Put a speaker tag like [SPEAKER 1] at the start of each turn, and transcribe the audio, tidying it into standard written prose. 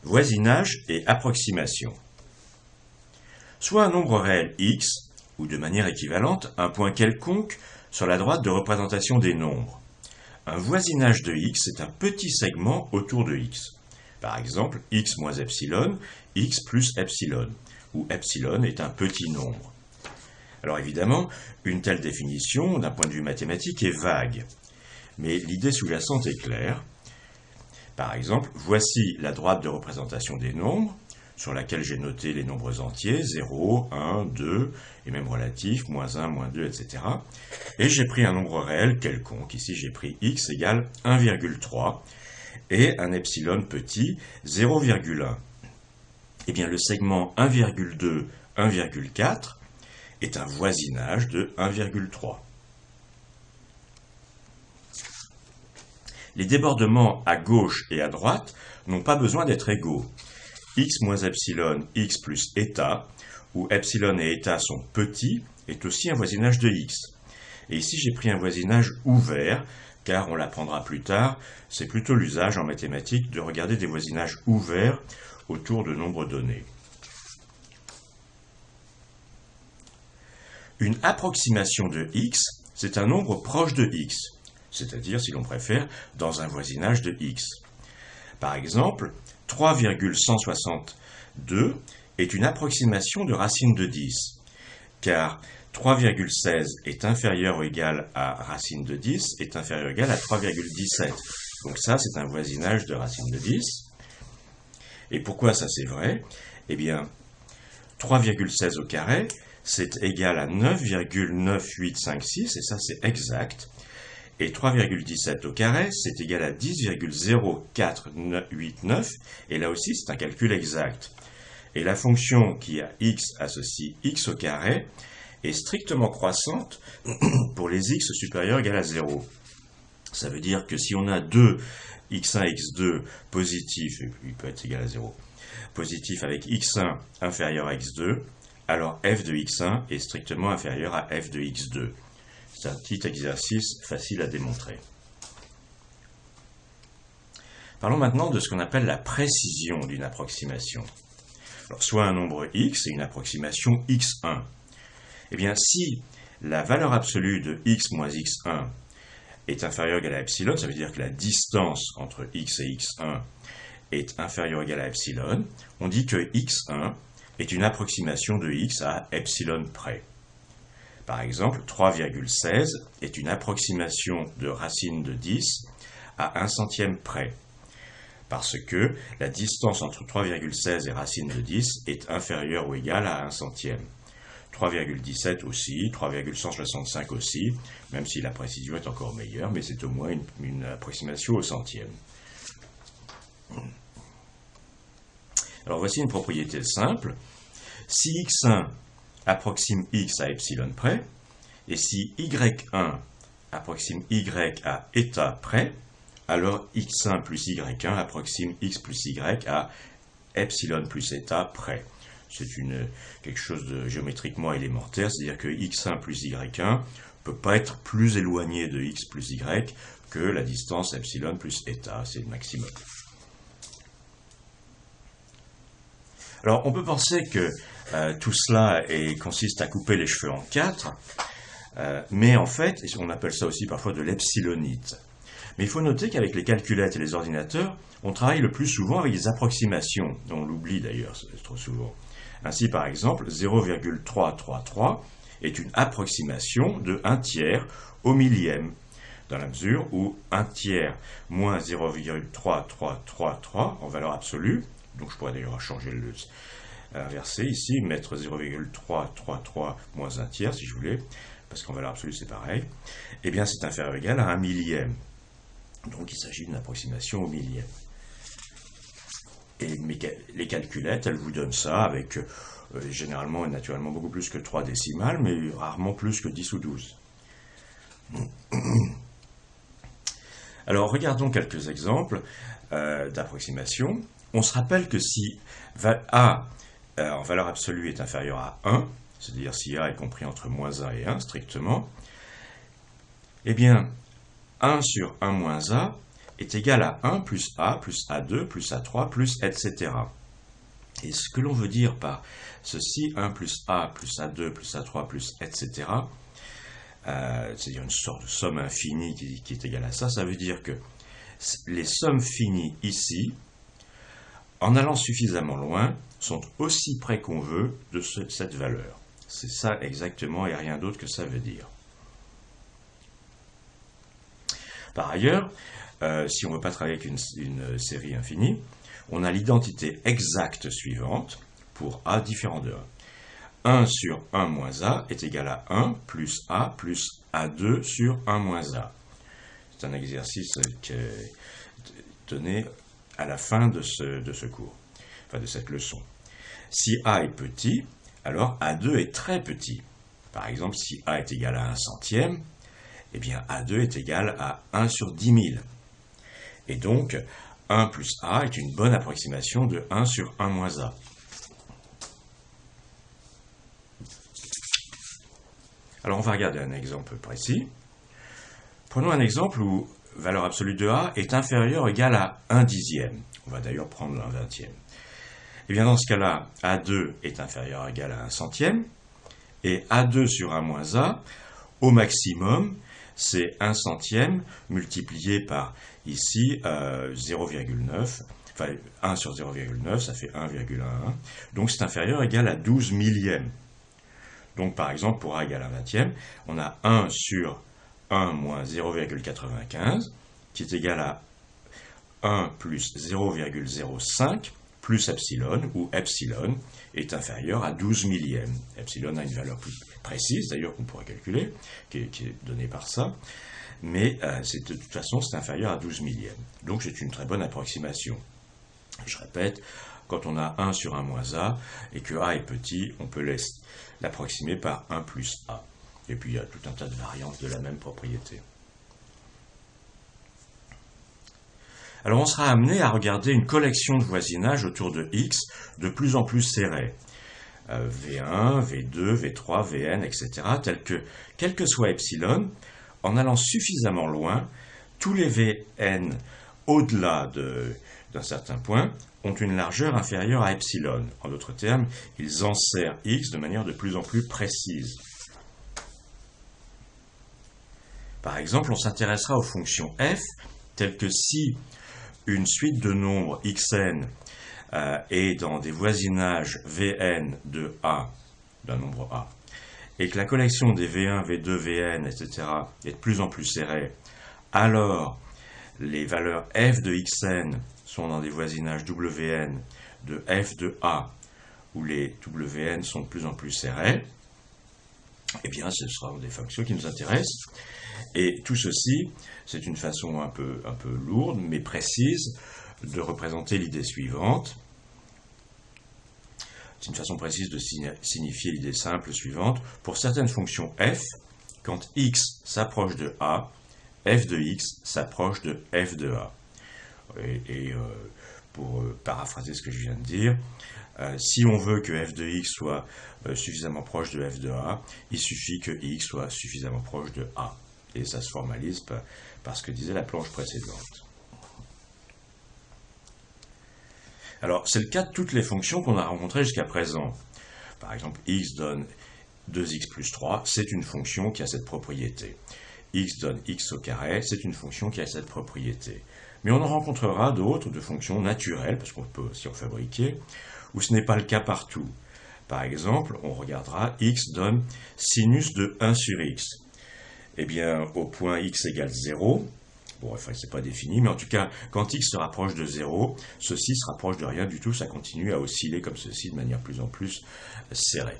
[SPEAKER 1] Voisinage et approximation. Soit un nombre réel x, ou de manière équivalente, un point quelconque sur la droite de représentation des nombres. Un voisinage de x est un petit segment autour de x. Par exemple, x moins epsilon, x plus epsilon, où epsilon est un petit nombre. Alors évidemment, une telle définition, d'un point de vue mathématique, est vague. Mais l'idée sous-jacente est claire. Par exemple, voici la droite de représentation des nombres, sur laquelle j'ai noté les nombres entiers, 0, 1, 2, et même relatifs, moins 1, moins 2, etc. Et j'ai pris un nombre réel quelconque. Ici, j'ai pris x égale 1,3 et un epsilon petit, 0,1. Eh bien, le segment 1,2, 1,4 est un voisinage de 1,3. Les débordements à gauche et à droite n'ont pas besoin d'être égaux. X moins epsilon, x plus eta, où epsilon et eta sont petits, est aussi un voisinage de x. Et ici, j'ai pris un voisinage ouvert, car on l'apprendra plus tard, c'est plutôt l'usage en mathématiques de regarder des voisinages ouverts autour de nombres donnés. Une approximation de x, c'est un nombre proche de x, c'est-à-dire, si l'on préfère, dans un voisinage de x. Par exemple, 3,162 est une approximation de racine de 10, car 3,16 est inférieur ou égal à racine de 10 est inférieur ou égal à 3,17. Donc ça, c'est un voisinage de racine de 10. Et pourquoi ça c'est vrai? Eh bien, 3,16 au carré, c'est égal à 9,9856, et ça c'est exact. Et 3,17 au carré, c'est égal à 10,0489, et là aussi c'est un calcul exact. Et la fonction qui a x associe x au carré est strictement croissante pour les x supérieurs égal à 0. Ça veut dire que si on a 2 x1, x2 positifs, il peut être égal à 0, positif avec x1 inférieur à x2, alors f de x1 est strictement inférieur à f de x2. C'est un petit exercice facile à démontrer. Parlons maintenant de ce qu'on appelle la précision d'une approximation. Alors, soit un nombre x et une approximation x1. Eh bien, si la valeur absolue de x moins x1 est inférieure ou égale à epsilon, ça veut dire que la distance entre x et x1 est inférieure ou égale à epsilon, on dit que x1 est une approximation de x à epsilon près. Par exemple, 3,16 est une approximation de racine de 10 à 1 centième près, parce que la distance entre 3,16 et racine de 10 est inférieure ou égale à 1 centième. 3,17 aussi, 3,165 aussi, même si la précision est encore meilleure, mais c'est au moins une approximation au centième. Alors voici une propriété simple. Si x1 approxime x à epsilon près, et si y1 approxime y à eta près, alors x1 plus y1 approxime x plus y à epsilon plus eta près. C'est quelque chose de géométriquement élémentaire, c'est-à-dire que x1 plus y1 ne peut pas être plus éloigné de x plus y que la distance epsilon plus eta, c'est le maximum. Alors on peut penser que tout cela consiste à couper les cheveux en 4, mais en fait, on appelle ça aussi parfois de l'epsilonite. Mais il faut noter qu'avec les calculettes et les ordinateurs, on travaille le plus souvent avec des approximations, on l'oublie d'ailleurs trop souvent. Ainsi, par exemple, 0,333 est une approximation de 1 tiers au millième, dans la mesure où 1 tiers moins 0,3333 en valeur absolue, donc je pourrais d'ailleurs changer le inverser ici, mettre 0,333 moins 1 tiers si je voulais, parce qu'en valeur absolue c'est pareil, eh bien c'est inférieur ou égal à 1 millième. Donc il s'agit d'une approximation au millième. Et les calculettes, elles vous donnent ça avec généralement et naturellement beaucoup plus que 3 décimales, mais rarement plus que 10 ou 12. Alors regardons quelques exemples d'approximation. On se rappelle que si A en valeur absolue est inférieur à 1, c'est-à-dire si A est compris entre moins 1 et 1 strictement, eh bien 1 sur 1 moins A, est égal à 1 plus A2 plus A3 plus etc. Et ce que l'on veut dire par ceci, 1 plus A2 plus A3 plus etc., c'est-à-dire une sorte de somme infinie qui est égale à ça, ça veut dire que les sommes finies ici, en allant suffisamment loin, sont aussi près qu'on veut de cette valeur. C'est ça exactement et rien d'autre que ça veut dire. Par ailleurs, si on ne veut pas travailler avec une série infinie, on a l'identité exacte suivante pour A différent de 1. 1 sur 1 moins A est égal à 1 plus A2 sur 1 moins A. C'est un exercice qui est donné à la fin de ce cours, enfin de cette leçon. Si A est petit, alors A2 est très petit. Par exemple, si A est égal à 1 centième, eh bien A2 est égal à 1 sur 10 000. Et donc, 1 plus A est une bonne approximation de 1 sur 1 moins A. Alors, on va regarder un exemple précis. Prenons un exemple où valeur absolue de A est inférieure ou égale à 1 dixième. On va d'ailleurs prendre un vingtième. Et bien dans ce cas-là, A2 est inférieur ou égal à 1 centième, et A2 sur 1 moins A, au maximum, c'est 1 centième multiplié par, ici, 0,9, enfin 1 sur 0,9, ça fait 1,11, donc c'est inférieur ou égal à 12 millièmes. Donc par exemple, pour A égale à 1 vingtième, on a 1 sur 1 moins 0,95, qui est égal à 1 plus 0,05, plus epsilon, où epsilon est inférieur à 12 millièmes. Epsilon a une valeur plus précise, d'ailleurs, qu'on pourrait calculer, qui est donnée par ça, mais de toute façon, c'est inférieur à 12 millièmes. Donc, c'est une très bonne approximation. Je répète, quand on a 1 sur 1 moins A, et que A est petit, on peut l'approximer par 1 plus A. Et puis, il y a tout un tas de variantes de la même propriété. Alors on sera amené à regarder une collection de voisinage autour de X de plus en plus serrée. V1, V2, V3, Vn, etc. Tel que, quel que soit epsilon, en allant suffisamment loin, tous les Vn au-delà d'un certain point ont une largeur inférieure à epsilon. En d'autres termes, ils enserrent X de manière de plus en plus précise. Par exemple, on s'intéressera aux fonctions f, telles que si une suite de nombres xn est dans des voisinages Vn de A, d'un nombre A, et que la collection des V1, V2, Vn, etc. est de plus en plus serrée, alors les valeurs f de xn sont dans des voisinages Wn de f de A, où les Wn sont de plus en plus serrés, eh bien ce seront des fonctions qui nous intéressent. Et tout ceci, c'est une façon un peu lourde, mais précise, de représenter l'idée suivante. C'est une façon précise de signifier l'idée simple suivante. Pour certaines fonctions f, quand x s'approche de a, f de x s'approche de f de a. Et pour paraphraser ce que je viens de dire, si on veut que f de x soit suffisamment proche de f de a, il suffit que x soit suffisamment proche de a. Et ça se formalise par ce que disait la planche précédente. Alors, c'est le cas de toutes les fonctions qu'on a rencontrées jusqu'à présent. Par exemple, x donne 2x plus 3, c'est une fonction qui a cette propriété. X donne x au carré, c'est une fonction qui a cette propriété. Mais on en rencontrera d'autres, de fonctions naturelles, parce qu'on peut aussi en fabriquer, où ce n'est pas le cas partout. Par exemple, on regardera x donne sinus de 1 sur x. Eh bien, au point x égale 0, bon, enfin, c'est pas défini, mais en tout cas, quand x se rapproche de 0, ceci se rapproche de rien du tout, ça continue à osciller comme ceci de manière plus en plus serrée.